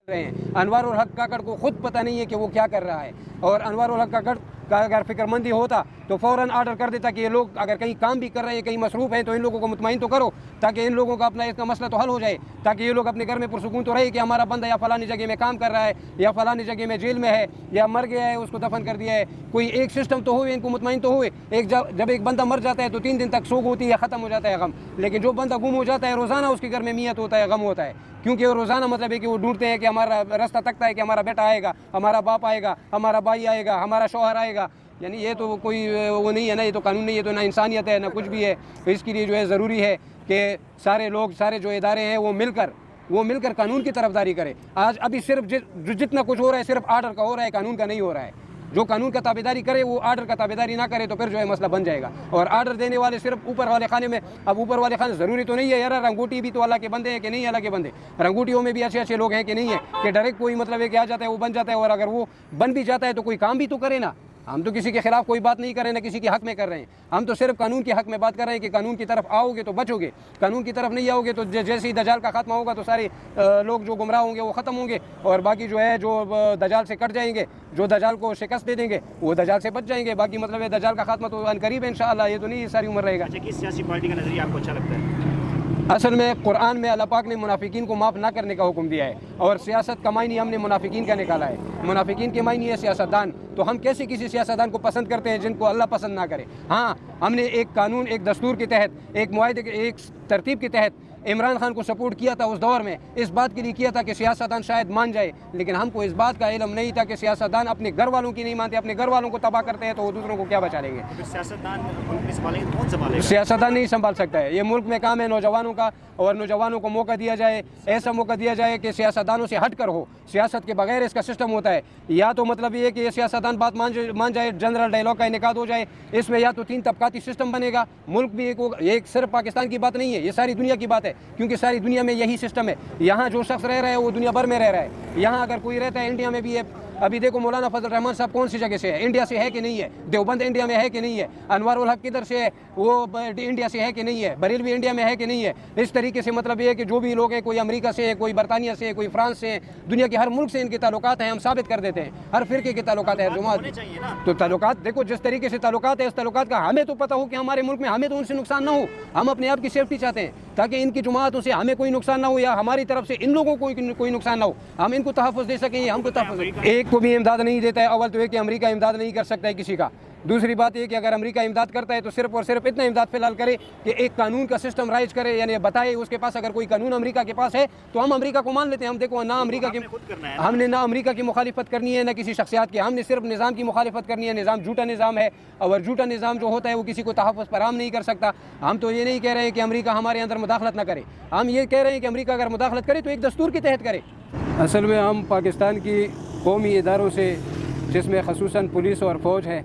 रहे हैं। अनवारुल हक काकड़ को खुद पता नहीं है कि वो क्या कर रहा है, और अनवारुल हक काकड़ का अगर फिक्रमंदी होता तो फ़ौरन आर्डर कर देता कि ये लोग अगर कहीं काम भी कर रहे हैं, कहीं मसरूफ़ हैं, तो इन लोगों को मुतमईन तो करो, ताकि इन लोगों का अपना इसका मसला तो हल हो जाए, ताकि ये लोग अपने घर में पुरसुकून तो रहे कि हमारा बंदा या फलानी जगह में काम कर रहा है, या फलानी जगह में जेल में है, या मर गया है उसको दफन कर दिया है। कोई एक सिस्टम तो हुए, इनको मुतमईन तो हुए। जब एक बंदा मर जाता है तो 3 दिन तक सोग होती है, ख़त्म हो जाता है गम। लेकिन जो बंदा गुम हो जाता है, रोज़ाना उसके घर में मियत होता है, गम होता है, क्योंकि वो रोज़ाना मतलब है कि वो ढूंढते हैं कि हमारा रास्ता तकता है कि हमारा बेटा आएगा, हमारा बाप आएगा, हमारा भाई आएगा, हमारा शौहर आएगा। यानी ये तो कोई वो नहीं है ना, ये तो कानून नहीं है, तो ना इंसानियत है ना कुछ भी है। तो इसके लिए जो है ज़रूरी है कि सारे लोग, सारे जो इदारे हैं वो मिलकर कानून की तरफदारी करें। आज अभी सिर्फ जितना कुछ हो रहा है सिर्फ आर्डर का हो रहा है, कानून का नहीं हो रहा है। जो कानून का ताबेदारी करे वो आर्डर का ताबेदारी ना करे तो फिर जो है मसला बन जाएगा। और आर्डर देने वाले सिर्फ ऊपर वाले खाने में, अब ऊपर वाले खाने ज़रूरी तो नहीं है यार, रंगूटी भी तो अल्लाह के बंदे हैं कि नहीं है, अल्लाह के बंदे रंगूटियों में भी अच्छे अच्छे लोग हैं कि नहीं है, कि डायरेक्ट कोई मतलब है कि आ जाता है वो बन जाता है। और अगर वो बन भी जाता है तो कोई काम भी तो करे ना। हम तो किसी के खिलाफ कोई बात नहीं कर रहे हैं, ना किसी के हक में कर रहे हैं, हम तो सिर्फ कानून के हक में बात कर रहे हैं कि कानून की तरफ आओगे तो बचोगे, कानून की तरफ नहीं आओगे तो जैसे ही दजाल का खात्मा होगा तो सारे लोग जो गुमराह होंगे वो ख़त्म होंगे, और बाकी जो है जो दजाल से कट जाएंगे, जो दजाल को शिकस्त दे देंगे वो दजाल से बच जाएंगे। बाकी मतलब है दजाल का खात्मा तो अनकरीब है इंशाअल्लाह, ये तो नहीं सारी उम्र रहेगा। किस सियासी पार्टी का नज़रिया आपको अच्छा लगता है? असल में कुरान में अल्लाह पाक ने मुनाफिकीन को माफ़ ना करने का हुक्म दिया है, और सियासत का मायने हमने मुनाफिकीन का निकाला है। मुनाफिकीन के मायने है सियासतदान। तो हम कैसे किसी सियासतदान को पसंद करते हैं जिनको अल्लाह पसंद ना करे? हाँ, हमने एक कानून, एक दस्तूर के तहत, एक मुआहदे के, एक तरतीब के तहत इमरान खान को सपोर्ट किया था उस दौर में, इस बात के लिए किया था कि सियासतदान शायद मान जाए। लेकिन हमको इस बात का इल्म नहीं था कि सियासतदान अपने घर वालों की नहीं मानते, अपने घर वालों को तबाह करते हैं, तो वो दूसरों को क्या बचा लेंगे? सियासतदान नहीं संभाल सकता है। ये मुल्क में काम है नौजवानों का, और नौजवानों को मौका दिया जाए, ऐसा मौका दिया जाए कि सियासतदानों से हट कर हो। सियासत के बगैर इसका सिस्टम होता है, या तो मतलब ये कि ये सियासतदान बात मान जाए, जनरल डायलॉग का इनेकाद हो जाए, इसमें या तो 3 तबकाती सिस्टम बनेगा, मुल्क भी एक सिर्फ पाकिस्तान की बात नहीं है, ये सारी दुनिया की बात है, क्योंकि सारी दुनिया में यही सिस्टम है। यहाँ जो शख्स रह रहा है वो दुनिया भर में रह रहा है। यहाँ अगर कोई रहता है, इंडिया में भी है, अभी देखो मौलाना फजल रहमान साहब कौन सी जगह से है, इंडिया से है कि नहीं है? देवबंद इंडिया में है कि नहीं है? अनवारुल हक किधर से है, वो इंडिया से है कि नहीं है? बरेलवी इंडिया में है कि नहीं है? इस तरीके से मतलब ये है कि जो भी लोग हैं, कोई अमेरिका से है, कोई बरतानिया से है, कोई फ्रांस से है, दुनिया के हर मुल्क से इनके ताल्लुकात हैं, हम साबित कर देते हैं। हर फिरके के ताल्लुकात है, तो ताल्लुकात देखो जिस तरीके से ताल्लुकात है, इस ताल्लुकात का हमें तो पता हो कि हमारे मुल्क में हमें तो उनसे नुकसान ना हो। हम अपने आप की सेफ्टी चाहते हैं ताकि इनकी जुमातों से हमें कोई नुकसान ना हो, या हमारी तरफ से इन लोगों को कोई नुकसान ना हो, हम इनको तहफ़्फ़ुज़ दे सकें, हमको तहफ़्फ़ुज़। एक को भी इमदाद नहीं देता है। अव्वल तो है कि अमेरिका इमदाद नहीं कर सकता है किसी का। दूसरी बात यह कि अगर अमेरिका इमदाद करता है तो सिर्फ और सिर्फ इतना इमदाद फिलहाल करे कि एक कानून का सिस्टम राइज करे, यानी बताए उसके पास अगर कोई कानून अमेरिका के पास है तो हम अमेरिका को मान लेते हैं। हम देखो ना अमेरिका की, हमने ना अमेरिका की मुखालिफत करनी है ना किसी शख्सियत की, हमने सिर्फ निज़ाम की मुखालिफत करनी है। निज़ाम झूठा निज़ाम है, और झूठा निज़ाम जो होता है वो किसी को तहफ़्फ़ुज़ फराहम नहीं कर सकता। हम तो ये नहीं कह रहे हैं कि अमेरिका हमारे अंदर मुदाखलत ना करे, हम ये कह रहे हैं कि अमेरिका अगर मुदाखलत करे तो एक दस्तूर के तहत करे। असल में हम पाकिस्तान की कौमी इदारों से, जिसमें ख़ुसूसन पुलिस और फ़ौज है,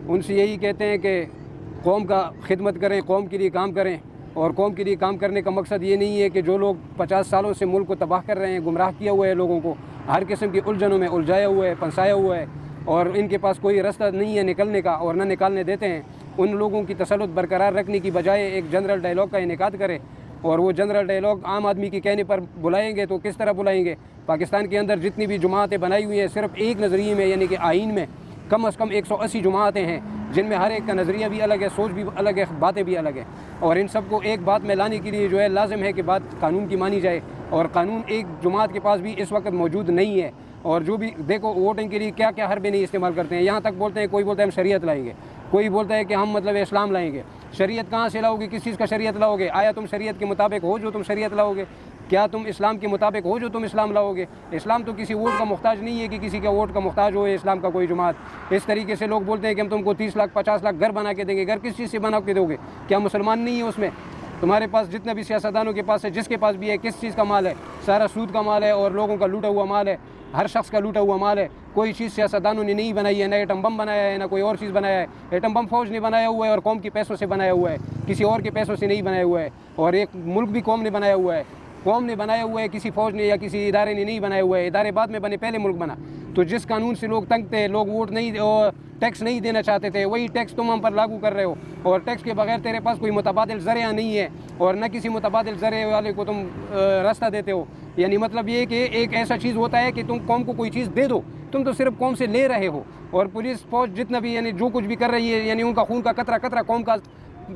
उनसे यही कहते हैं कि कौम का खिदमत करें, कौम के लिए काम करें। और कौम के लिए काम करने का मकसद ये नहीं है कि जो लोग 50 सालों से मुल्क को तबाह कर रहे हैं, गुमराह किया हुआ है, लोगों को हर किस्म की उलझनों में उलझाया हुआ है, फंसाया हुआ है, और इनके पास कोई रास्ता नहीं है निकलने का और न निकालने देते हैं, उन लोगों की तसल्लुत बरकरार रखने की बजाय एक जनरल डायलॉग का इनेकाद करें। और वो जनरल डायलॉग आम आदमी के कहने पर बुलाएंगे तो किस तरह बुलाएंगे? पाकिस्तान के अंदर जितनी भी जुमातें बनाई हुई हैं, सिर्फ एक नज़रिए में यानी कि आइन में कम अज़ कम 180 जुमातें हैं, जिनमें हर एक का नज़रिया भी अलग है, सोच भी अलग है, बातें भी अलग है। और इन सब को एक बात में लाने के लिए जो है लाजिम है कि बात कानून की मानी जाए। और कानून एक जुमात के पास भी इस वक्त मौजूद नहीं है। और जो भी देखो वोटिंग के लिए क्या क्या हरबे नहीं इस्तेमाल करते हैं। यहाँ तक बोलते हैं, कोई बोलता है हम शरीयत लाएंगे, कोई बोलता है कि हम मतलब इस्लाम लाएंगे। शरीयत कहाँ से लाओगे? किस चीज़ का शरीयत लाओगे? आया तुम शरीयत के मुताबिक हो जो तुम शरीयत लाओगे? क्या तुम इस्लाम के मुताबिक हो जो तुम इस्लाम लाओगे? इस्लाम तो किसी वोट का मुख्ताज नहीं है कि किसी का वोट का मुख्ताज हो इस्लाम का कोई जुमात। इस तरीके से लोग बोलते हैं कि हम तुमको 30 लाख 50 लाख घर बना के देंगे। घर किस चीज़ से बना के दोगे? क्या मुसलमान नहीं है उसमें? तुम्हारे पास जितने भी सियासतदानों के पास है, जिसके पास भी है, किस चीज़ का माल है? सारा सूद का माल है और लोगों का लूटा हुआ माल है, हर शख्स का लूटा हुआ माल है। कोई चीज़ सियासतदानों ने नहीं बनाई है, ना एटम बम बनाया है, ना कोई और चीज़ बनाया है। एटम बम फौज ने बनाया हुआ है और कौम के पैसों से बनाया हुआ है, किसी और के पैसों से नहीं बनाया हुआ है। और एक मुल्क भी कौम ने बनाया हुआ है, कौम ने बनाया हुआ है, किसी फौज ने या किसी इदारे ने नहीं बनाया हुआ है। इदारे बाद में बने, पहले मुल्क बना। तो जिस कानून से लोग तंग थे, लोग वोट नहीं और टैक्स नहीं देना चाहते थे, वही टैक्स तुम हम पर लागू कर रहे हो। और टैक्स के बगैर तेरे पास कोई मुतबादिल ज़रिया नहीं है और न किसी मुतबादिल ज़रिए वाले को तुम रास्ता देते हो। यानी मतलब ये कि एक ऐसा चीज़ होता है कि तुम कौम को कोई चीज़ दे दो, तुम तो सिर्फ कौम से ले रहे हो। और पुलिस फौज जितना भी यानी जो कुछ भी कर रही है, यानी उनका खून का कतरा कतरा कौम का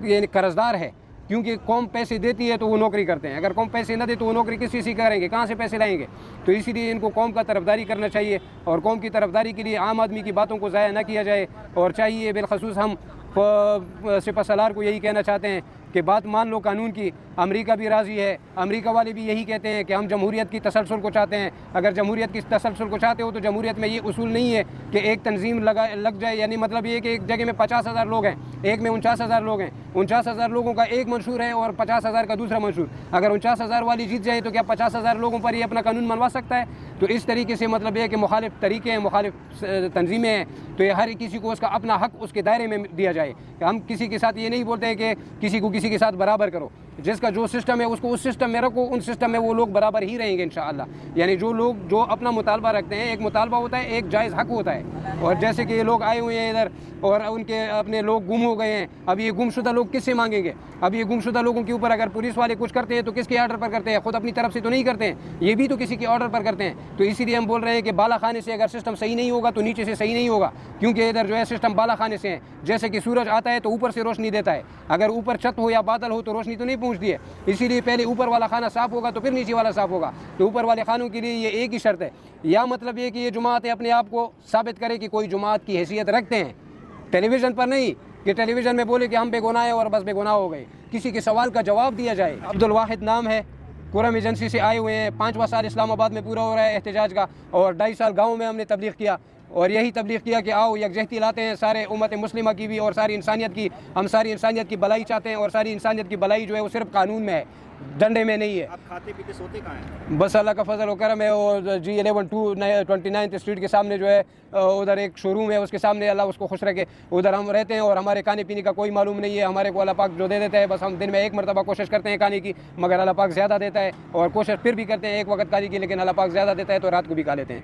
यानी कर्जदार है, क्योंकि कौम पैसे देती है तो वो नौकरी करते हैं। अगर कौम पैसे न दे तो वो नौकरी किस चीज़ से करेंगे, कहाँ से पैसे लाएंगे। तो इसीलिए इनको कौम का तरफदारी करना चाहिए और कौम की तरफदारी के लिए आम आदमी की बातों को ज़ाया न किया जाए। और चाहिए बिलखसूस हम सिपहसालार को यही कहना चाहते हैं कि बात मान लो कानून की। अमेरिका भी राज़ी है, अमेरिका वाले भी यही कहते हैं कि हम जमहूरियत की तसलसल को चाहते हैं। अगर जमहूरियत की तसलसल को चाहते हो तो जमहूरियत में ये उसूल नहीं है कि एक तंजीम लग जाए। यानी मतलब ये कि एक जगह में 50,000 लोग हैं, एक में 49,000 लोग हैं, 49,000 लोगों का एक मंशूर है और 50,000 का दूसरा मंशूर। अगर 49,000 वाली जीत जाए तो क्या 50,000 लोगों पर ये अपना कानून मनवा सकता है? तो इस तरीके से मतलब ये कि मुखालिफ तरीके हैं, मुखालिफ तंजीमें हैं, तो ये हर किसी को उसका अपना हक उसके दायरे में दिया जाए। हम किसी के साथ ये नहीं बोलते हैं कि किसी को किसी के साथ बराबर करो। जिसका जो सिस्टम है उसको उस सिस्टम में रखो, उन सिस्टम में वो लोग बराबर ही रहेंगे इंशाअल्लाह। यानी जो लोग जो अपना मुतालबा रखते हैं, एक मुतालबा होता है, एक जायज़ हक होता है। और जैसे कि ये लोग आए हुए हैं इधर और उनके अपने लोग गुम हो गए हैं, अब ये गुमशुदा लोग किससे मांगेंगे? अब ये गुमशुदा लोगों के ऊपर अगर पुलिस वाले कुछ करते हैं तो किसके ऑर्डर पर करते हैं? खुद अपनी तरफ से तो नहीं करते हैं, ये भी तो किसी के ऑर्डर पर करते हैं। तो इसीलिए हम बोल रहे हैं कि बाला खाने से अगर सिस्टम सही नहीं होगा तो नीचे से सही नहीं होगा, क्योंकि इधर जो है सिस्टम बाला खाने से है। जैसे कि सूरज आता है तो ऊपर से रोशनी देता है, अगर ऊपर छत हो या बादल हो तो रोशनी तो नहीं पहुँचती है। इसीलिए पहले ऊपर वाला खाना साफ़ होगा तो फिर नीचे वाला साफ़ होगा। तो ऊपर वाले खानों के लिए ये एक ही शर्त है, या मतलब ये कि ये जुमातें अपने आप को साबित करें कि कोई जुमात की हैसियत रखते हैं, टेलीविज़न पर नहीं कि टेलीविज़न में बोले कि हम बेगुनाह हैं और बस बेगुनाह हो गए। किसी के सवाल का जवाब दिया जाए। अब्दुल वाहिद नाम है, कुरम एजेंसी से आए हुए हैं। 5वां साल इस्लामाबाद में पूरा हो रहा है एहतजाज का, और 2.5 साल गाँव में हमने तबलीग किया और यही तबलीग किया कि आओ यकजहती लाते हैं सारे उम्मत मुस्लिमा की भी और सारी इंसानियत की। हम सारी इंसानियत की भलाई चाहते हैं और सारी इंसानियत की भलाई जो है वो सिर्फ कानून में है, डंडे में नहीं है। आप खाते पीते सोते कहाँ हैं? बस अल्लाह का फजल और करम है। और G11 29th स्ट्रीट के सामने जो है उधर एक शोरूम है, उसके सामने अल्लाह उसको खुश रखे, उधर हम रहते हैं। और हमारे खाने पीने का कोई मालूम नहीं है, हमारे को अल्लाह पाक जो दे देता है बस हम दिन में एक मरतबा कोशिश करते हैं खाने की, मगर अल्लाह पाक ज़्यादा देता है। और कोशिश फिर भी करते हैं एक वक्त खाने की, लेकिन अल्लाह पाक ज़्यादा देता है तो रात को भी खा लेते हैं।